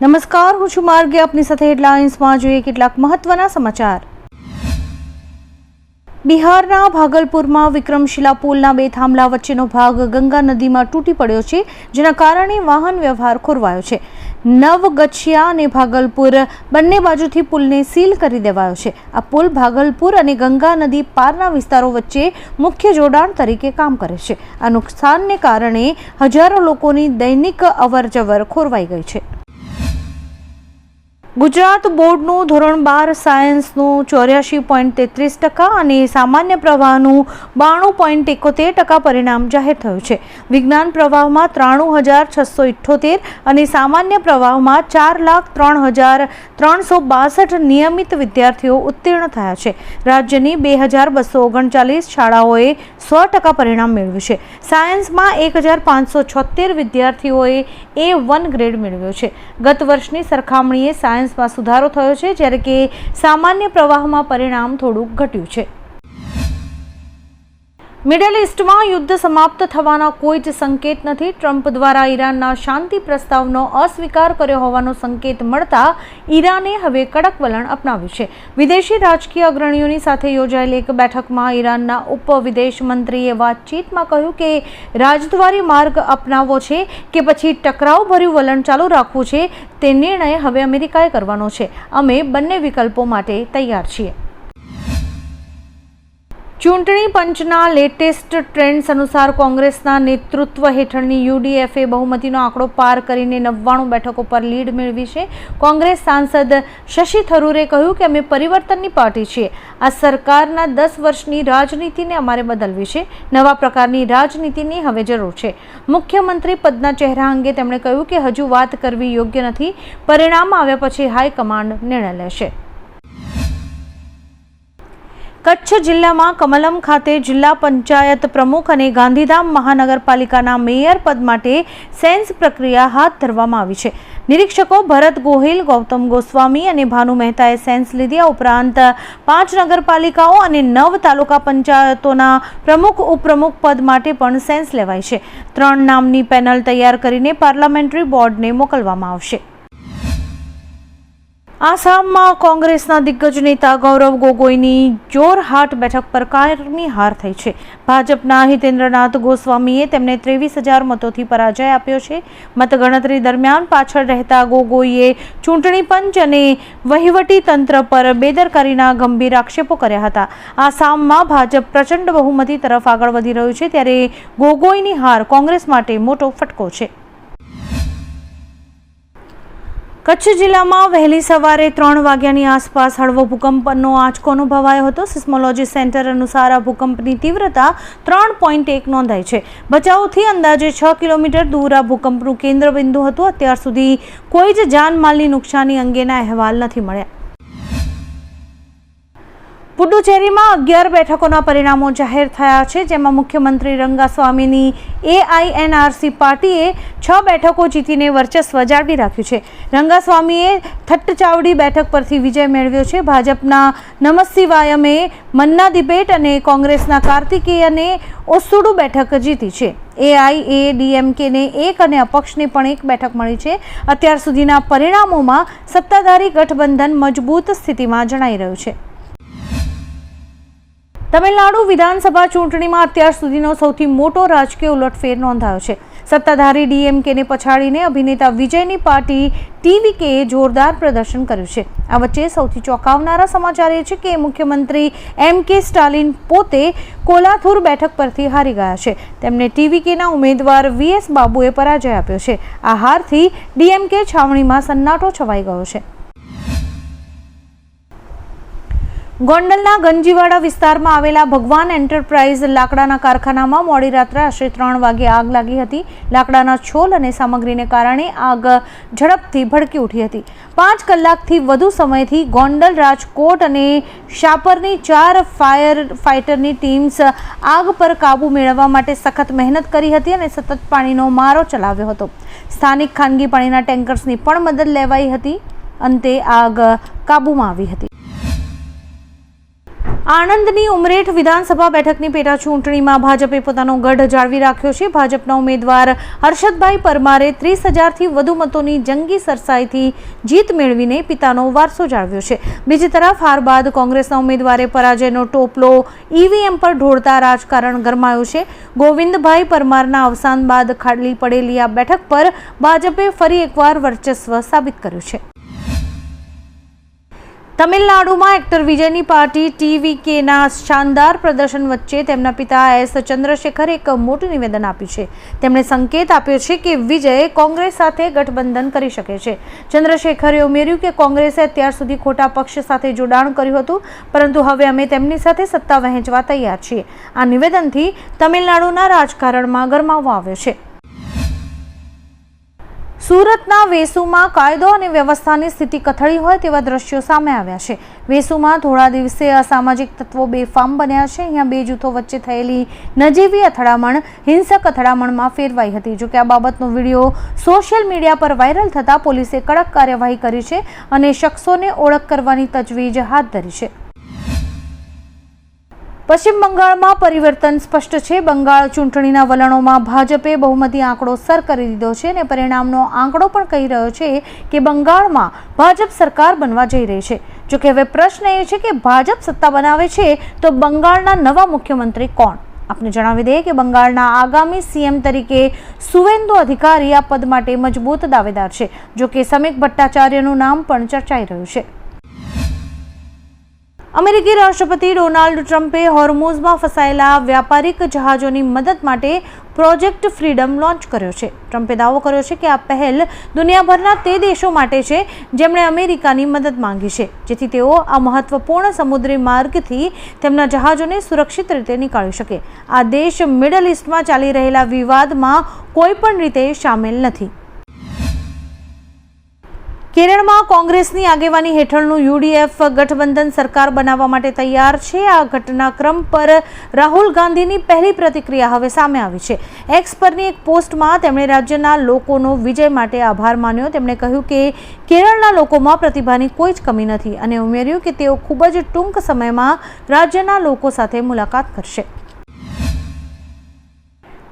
નમસ્કાર, હું છું માર્ગે. આપની સાથે હેડલાઇન્સમાં જોઈએ કેટલાક મહત્વના સમાચાર. બિહારના ભાગલપુરમાં વિક્રમશિલા પુલના બે થાંભલા વચ્ચેનો ભાગ ગંગા નદીમાં તૂટી પડ્યો છે, જેના કારણે વાહન વ્યવહાર ખોરવાયો છે. નવગછિયા અને ભાગલપુર બંને બાજુથી પુલને સીલ કરી દેવાયો છે. આ પુલ ભાગલપુર અને ગંગા નદી પારના વિસ્તારો વચ્ચે મુખ્ય જોડાણ તરીકે કામ કરે છે. આ નુકસાનને કારણે હજારો લોકોની દૈનિક અવરજવર ખોરવાઈ ગઈ છે. ગુજરાત બોર્ડનું ધોરણ 12 સાયન્સનું 84.33% અને સામાન્ય પ્રવાહનું 92.71% પરિણામ જાહેર થયું છે. વિજ્ઞાન પ્રવાહમાં 93,678 અને સામાન્ય પ્રવાહમાં 4,03,362 નિયમિત વિદ્યાર્થીઓ ઉત્તીર્ણ થયા છે. રાજ્યની 2,239 શાળાઓએ 100% પરિણામ મેળવ્યું છે. સાયન્સમાં 1,576 વિદ્યાર્થીઓએ A1 ગ્રેડ મેળવ્યો છે. ગત વર્ષની સરખામણીએ સાયન્સમાં સુધારો થયો છે, જ્યારે કે સામાન્ય પ્રવાહમાં પરિણામ થોડું ઘટ્યું છે. મિડલ ઇસ્ટમાં યુદ્ધ સમાપ્ત થવાના કોઈ જ સંકેત નથી. ટ્રમ્પ દ્વારા ઈરાનના શાંતિ પ્રસ્તાવનો અસ્વીકાર કર્યો હોવાનો સંકેત મળતા ઈરાને હવે કડક વલણ અપનાવ્યું છે. વિદેશી રાજકીય અગ્રણીઓની સાથે યોજાયેલી એક બેઠકમાં ઈરાનના ઉપવિદેશ મંત્રીએ વાતચીતમાં કહ્યું કે રાજદ્વારી માર્ગ અપનાવવો છે કે પછી ટકરાવભર્યું વલણ ચાલુ રાખવું છે, તે નિર્ણય હવે અમેરિકાએ કરવાનો છે. અમે બંને વિકલ્પો માટે તૈયાર છીએ. ચૂંટણી પંચના લેટેસ્ટ ટ્રેન્ડ્સ અનુસાર કોંગ્રેસના નેતૃત્વ હેઠળની યુડીએફે બહુમતીનો આંકડો પાર કરીને 99 બેઠકો પર લીડ મેળવી છે. કોંગ્રેસ સાંસદ શશી થરૂરે કહ્યું કે અમે પરિવર્તનની પાર્ટી છીએ. આ સરકારના 10 વર્ષની રાજનીતિને અમારે બદલવી છે. નવા પ્રકારની રાજનીતિની હવે જરૂર છે. મુખ્યમંત્રી પદના ચહેરા અંગે તેમણે કહ્યું કે હજુ વાત કરવી યોગ્ય નથી. પરિણામ આવ્યા પછી હાઈકમાન્ડ નિર્ણય લેશે. કચ્છ જિલ્લામાં કમલમ ખાતે જિલ્લા પંચાયત પ્રમુખ અને ગાંધીધામ મહાનગરપાલિકાના મેયર પદ માટે સેન્સ પ્રક્રિયા હાથ ધરવામાં આવી છે. નિરીક્ષકો ભરત ગોહિલ, ગૌતમ ગોસ્વામી અને ભાનુ મહેતાએ સેન્સ લીધી. આ ઉપરાંત 5 નગરપાલિકાઓ અને 9 તાલુકા પંચાયતોના પ્રમુખ ઉપપ્રમુખ પદ માટે પણ સેન્સ લેવાય છે. 3 નામની પેનલ તૈયાર કરીને પાર્લામેન્ટરી બોર્ડને મોકલવામાં આવશે. આસામમાં કોંગ્રેસના દિગ્ગજ નેતા ગૌરવ ગોગોઈની જોરહાટ બેઠક પર કાયમી હાર થઈ છે. ભાજપના હિતેન્દ્રનાથ ગોસ્વામીએ તેમને 23,000 મતોથી પરાજય આપ્યો છે. મતગણતરી દરમિયાન પાછળ રહેતા ગોગોઈએ ચૂંટણી પંચ અને વહીવટી તંત્ર પર બેદરકારીના ગંભીર આક્ષેપો કર્યા હતા. આસામમાં ભાજપ પ્રચંડ બહુમતી તરફ આગળ વધી રહ્યું છે, ત્યારે ગોગોઈની હાર કોંગ્રેસ માટે મોટો ફટકો છે. કચ્છ જિલ્લામાં વહેલી સવારે 3 વાગ્યાની આસપાસ હળવો ભૂકંપનો આંચકો અનુભવાયો હતો. સિસ્મોલોજી સેન્ટર અનુસાર આ ભૂકંપની તીવ્રતા 3.1 નોંધાઈ છે. ભચાઉથી અંદાજે 6 કિલોમીટર દૂર આ ભૂકંપનું કેન્દ્ર બિંદુ હતું. અત્યાર સુધી કોઈ જ જાનમાલની નુકસાની અંગેના અહેવાલ નથી મળ્યા. પુડુચેરીમાં 11 બેઠકોના પરિણામો જાહેર થયા છે, જેમાં મુખ્યમંત્રી રંગાસ્વામીની AINRC પાર્ટીએ 6 બેઠકો જીતીને વર્ચસ્વ જાળવી રાખ્યું છે. રંગાસ્વામીએ થટ્ટચાવડી બેઠક પરથી વિજય મેળવ્યો છે. ભાજપના નમસિવાયમે મન્નાદીપેટ અને કોંગ્રેસના કાર્તિકેયને ઓસુડુ બેઠક જીતી છે. AIADMKને 1 અને અપક્ષને પણ 1 બેઠક મળી છે. અત્યાર સુધીના પરિણામોમાં સત્તાધારી ગઠબંધન મજબૂત સ્થિતિમાં જણાઈ રહ્યું છે. તમિલનાડુ વિધાનસભા ચૂંટણીમાં અત્યાર સુધીનો સૌથી મોટો રાજકીય ઉલટફેર નોંધાયો છે. સત્તાધારી DMKને પછાડીને અભિનેતા વિજયની પાર્ટી TVKએ જોરદાર પ્રદર્શન કર્યું છે. આ વચ્ચે સૌથી ચોંકાવનારા સમાચાર એ છે કે મુખ્યમંત્રી MK સ્ટાલિન પોતે કોલાથુર બેઠક પરથી હારી ગયા છે. તેમને TVKના ઉમેદવાર VS બાબુએ પરાજય આપ્યો છે. આ હારથી DMK છાવણીમાં સન્નાટો છવાઈ ગયો છે. ગોંડલના ગંજીવાડા વિસ્તારમાં આવેલા ભગવાન એન્ટરપ્રાઇઝ લાકડાના કારખાનામાં મોડી રાત્રે આશરે 3 વાગે આગ લાગી હતી. લાકડાના છોલ અને સામગ્રીને કારણે આગ ઝડપથી ભડકી ઉઠી હતી. 5 કલાકથી વધુ સમયથી ગોંડલ, રાજકોટ અને શાપરની 4 ફાયર ફાઇટરની ટીમ્સ આગ પર કાબુ મેળવવા માટે સખત મહેનત કરી હતી અને સતત પાણીનો મારો ચલાવ્યો હતો. સ્થાનિક ખાનગી પાણીના ટેન્કર્સની પણ મદદ લેવાઈ હતી. અંતે આગ કાબૂમાં આવી હતી. આણંદની ઉમરેઠ વિધાનસભા બેઠકની પેટા ચૂંટણીમાં ભાજપે પોતાનો ગઢ જાળવી રાખ્યો છે. ભાજપના ઉમેદવાર હર્ષદભાઈ પરમારે 30,000થી વધુ મતોની જંગી સરસાઈથી જીત મેળવીને પિતાનો વારસો જાળવ્યો છે. બીજી તરફ હાર બાદ કોંગ્રેસના ઉમેદવારે પરાજયનો ટોપલો ઈવીએમ પર ઢોળતા રાજકારણ ગરમાયું છે. ગોવિંદભાઈ પરમારના અવસાન બાદ ખાલી પડેલી આ બેઠક પર ભાજપે ફરી એકવાર વર્ચસ્વ સાબિત કર્યું છે. તમિલનાડુમાં એક્ટર વિજયની પાર્ટી ટીવીકેના શાનદાર પ્રદર્શન વચ્ચે તેમના પિતા એસ ચંદ્રશેખરે એક મોટું નિવેદન આપ્યું છે. તેમણે સંકેત આપ્યો છે કે વિજય કોંગ્રેસ સાથે ગઠબંધન કરી શકે છે. ચંદ્રશેખરે ઉમેર્યું કે કોંગ્રેસે અત્યાર સુધી ખોટા પક્ષ સાથે જોડાણ કર્યું હતું, પરંતુ હવે અમે તેમની સાથે સત્તા વહેંચવા તૈયાર છીએ. આ નિવેદનથી તમિલનાડુના રાજકારણમાં ગરમાવો આવ્યો છે. સુરતના વેસુમાં કાયદો અને વ્યવસ્થાની સ્થિતિ કથળી હોય તેવા દ્રશ્યો સામે આવ્યા છે. વેસુમાં થોડા દિવસે અસામાજિક તત્વો બેફામ બન્યા છે. અહીંયા બે જૂથો વચ્ચે થયેલી નજીવી અથડામણ હિંસક અથડામણમાં ફેરવાઈ હતી. જોકે આ બાબતનો વિડીયો સોશિયલ મીડિયા પર વાયરલ થતા પોલીસે કડક કાર્યવાહી કરી છે અને શખ્સોને ઓળખ કરવાની તજવીજ હાથ ધરી છે. પશ્ચિમ બંગાળમાં પરિવર્તન સ્પષ્ટ છે. બંગાળ ચૂંટણીના વલણોમાં ભાજપે બહુમતી આંકડો સર કરી દીધો છે અને પરિણામનો આંકડો પણ કહી રહ્યો છે કે બંગાળમાં ભાજપ સરકાર બનવા જઈ રહી છે. જોકે હવે પ્રશ્ન એ છે કે ભાજપ સત્તા બનાવે છે તો બંગાળના નવા મુખ્યમંત્રી કોણ? આપને જણાવી દઈએ કે બંગાળના આગામી સીએમ તરીકે સુવેન્દુ અધિકારી આ પદ માટે મજબૂત દાવેદાર છે. જોકે સમીક ભટ્ટાચાર્યનું નામ પણ ચર્ચાઈ રહ્યું છે. અમેરિકી રાષ્ટ્રપતિ ડોનાલ્ડ ટ્રમ્પે હોર્મુઝમાં ફસાયેલા વ્યાપારિક જહાજોની મદદ માટે પ્રોજેક્ટ ફ્રીડમ લોન્ચ કર્યો છે. ટ્રમ્પે દાવો કર્યો છે કે આ પહેલ દુનિયાભરના તે દેશો માટે છે જેમણે અમેરિકાની મદદ માંગી છે, જેથી તેઓ આ મહત્વપૂર્ણ સમુદ્રી માર્ગથી તેમના જહાજોને સુરક્ષિત રીતે નીકાળી શકે. આ દેશ મિડલ ઈસ્ટમાં ચાલી રહેલા વિવાદમાં કોઈ પણ રીતે સામેલ નથી. કેરળમાં કોંગ્રેસની આગેવાની હેઠળનું યુડીએફ ગઠબંધન સરકાર બનાવવા માટે તૈયાર છે. આ ઘટનાક્રમ પર રાહુલ ગાંધીની પહેલી પ્રતિક્રિયા હવે સામે આવી છે. એક્સ પરની એક પોસ્ટમાં તેમણે રાજ્યના લોકોનો વિજય માટે આભાર માન્યો. તેમણે કહ્યું કે કેરળના લોકોમાં પ્રતિભાની કોઈ જ કમી નથી અને ઉમેર્યું કે તેઓ ખૂબ જ ટૂંક સમયમાં રાજ્યના લોકો સાથે મુલાકાત કરશે.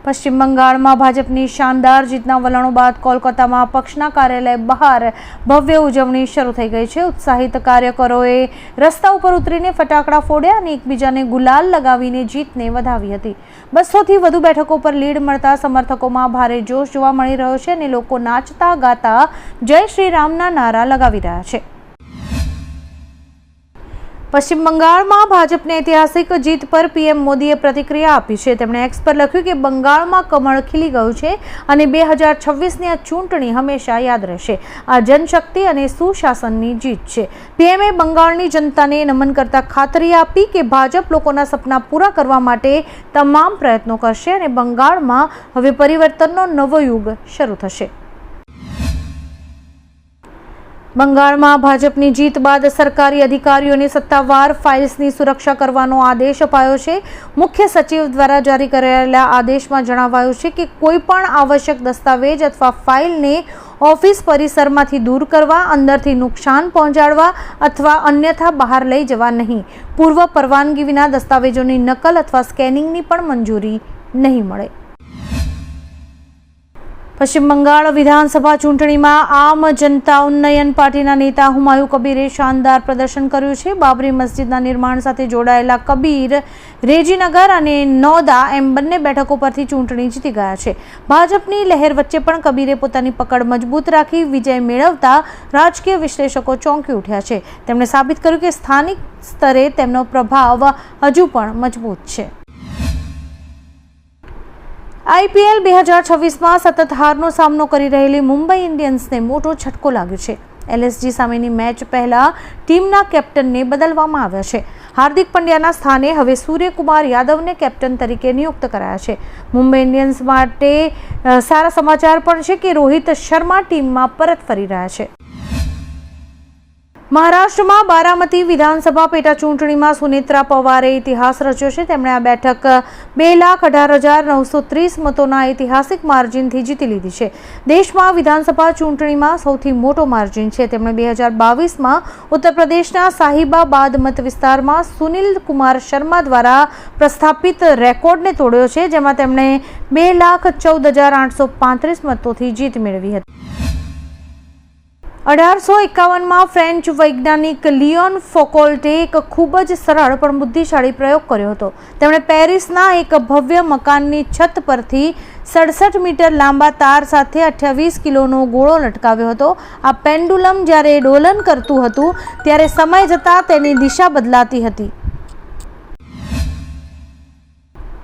પશ્ચિમ બંગાળમાં ભાજપની શાનદાર જીતના વલણો બાદ કોલકાતામાં પક્ષના કાર્યાલય બહાર ભવ્ય ઉજવણી શરૂ થઈ ગઈ છે. ઉત્સાહિત કાર્યકરોએ રસ્તા ઉપર ઉતરીને ફટાકડા ફોડ્યા અને એકબીજાને ગુલાલ લગાવીને જીતને વધાવી હતી. 200થી વધુ બેઠકો પર લીડ મળતા સમર્થકોમાં ભારે જોશ જોવા મળી રહ્યો છે અને લોકો નાચતા ગાતા જય શ્રી રામના નારા લગાવી રહ્યા છે. પશ્ચિમ બંગાળમાં ભાજપની ઐતિહાસિક જીત પર પીએમ મોદીએ પ્રતિક્રિયા આપી છે. તેમણે એક્સ પર લખ્યું કે બંગાળમાં કમળ ખીલી ગયું છે અને 2026ની આ ચૂંટણી હંમેશા યાદ રહેશે. આ જનશક્તિ અને સુશાસનની જીત છે. પીએમએ બંગાળની જનતાને નમન કરતા ખાતરી આપી કે ભાજપ લોકોના સપના પૂરા કરવા માટે તમામ પ્રયત્નો કરશે અને બંગાળમાં હવે પરિવર્તનનો નવો યુગ શરૂ થશે. બંગાળમાં ભાજપની જીત બાદ સરકારી અધિકારીઓને સત્તાવાર ફાઇલ્સની સુરક્ષા કરવાનો આદેશ અપાયો છે. મુખ્ય સચિવ દ્વારા જારી કરાયેલા આદેશમાં જણાવાયું છે કે કોઈ પણ આવશ્યક દસ્તાવેજ અથવા ફાઇલને ઓફિસ પરિસરમાંથી દૂર કરવા, અંદરથી નુકસાન પહોંચાડવા અથવા અન્યથા બહાર લઈ જવા નહીં. પૂર્વ પરવાનગી વિના દસ્તાવેજોની નકલ અથવા સ્કેનિંગની પણ મંજૂરી નહીં મળે. પશ્ચિમ બંગાળ વિધાનસભા ચૂંટણીમાં આમ જનતા ઉન્નયન પાર્ટીના નેતા હુમાયુ કબીરે શાનદાર પ્રદર્શન કર્યું છે. બાબરી મસ્જિદના નિર્માણ સાથે જોડાયેલા કબીર રેજીનગર અને નૌદા એમ બંને બેઠકો પરથી ચૂંટણી જીતી ગયા છે. ભાજપની લહેર વચ્ચે પણ કબીરે પોતાની પકડ મજબૂત રાખી વિજય મેળવતા રાજકીય વિશ્લેષકો ચોંકી ઉઠ્યા છે. તેમણે સાબિત કર્યું કે સ્થાનિક સ્તરે તેમનો પ્રભાવ હજુ પણ મજબૂત છે. આઈપીએલ 2026માં સતત હારનો સામનો કરી રહેલી મુંબઈ ઇન્ડિયન્સને મોટો છટકો લાગ્યો છે. એલએસજી સામેની મેચ પહેલા ટીમના કેપ્ટનને બદલવામાં આવ્યા છે. હાર્દિક પંડ્યાના સ્થાને હવે સૂર્યકુમાર યાદવને કેપ્ટન તરીકે નિયુક્ત કરાયા છે. મુંબઈ ઇન્ડિયન્સ માટે સારા સમાચાર પણ છે કે રોહિત શર્મા ટીમમાં પરત ફરી રહ્યા છે. મહારાષ્ટ્રમાં બારામતી વિધાનસભા પેટા ચૂંટણીમાં સુનેત્રા પવારે ઇતિહાસ રચ્યો છે. તેમણે આ બેઠક 2,18,930 મતોના ઐતિહાસિક માર્જિનથી જીતી લીધી છે. દેશમાં વિધાનસભા ચૂંટણીમાં સૌથી મોટો માર્જિન છે. તેમણે 2022માં ઉત્તર પ્રદેશના સાહિબાબાદ મત વિસ્તારમાં સુનિલ કુમાર શર્મા દ્વારા પ્રસ્થાપિત રેકોર્ડને તોડ્યો છે, જેમાં તેમણે 2,14,835 મતોથી જીત મેળવી હતી. 1851માં ફ્રેન્ચ વૈજ્ઞાનિક લિયોન ફોકોલ્ટે એક ખૂબ જ સરળ પણ બુદ્ધિશાળી પ્રયોગ કર્યો હતો. તેમણે પેરિસના એક ભવ્ય મકાનની છત પરથી 67 મીટર લાંબા તાર સાથે 28 કિલોનો ગોળો લટકાવ્યો હતો. આ પેન્ડુલમ જ્યારે ડોલન કરતું હતું ત્યારે સમય જતાં તેની દિશા બદલાતી હતી.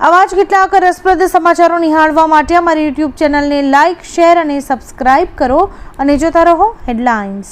આવા જ કેટલાક રસપ્રદ સમાચારો નિહાળવા માટે અમારી યુટ્યુબ ચેનલને લાઇક, શેર અને સબસ્ક્રાઇબ કરો અને જોતા રહો હેડલાઇન્સ.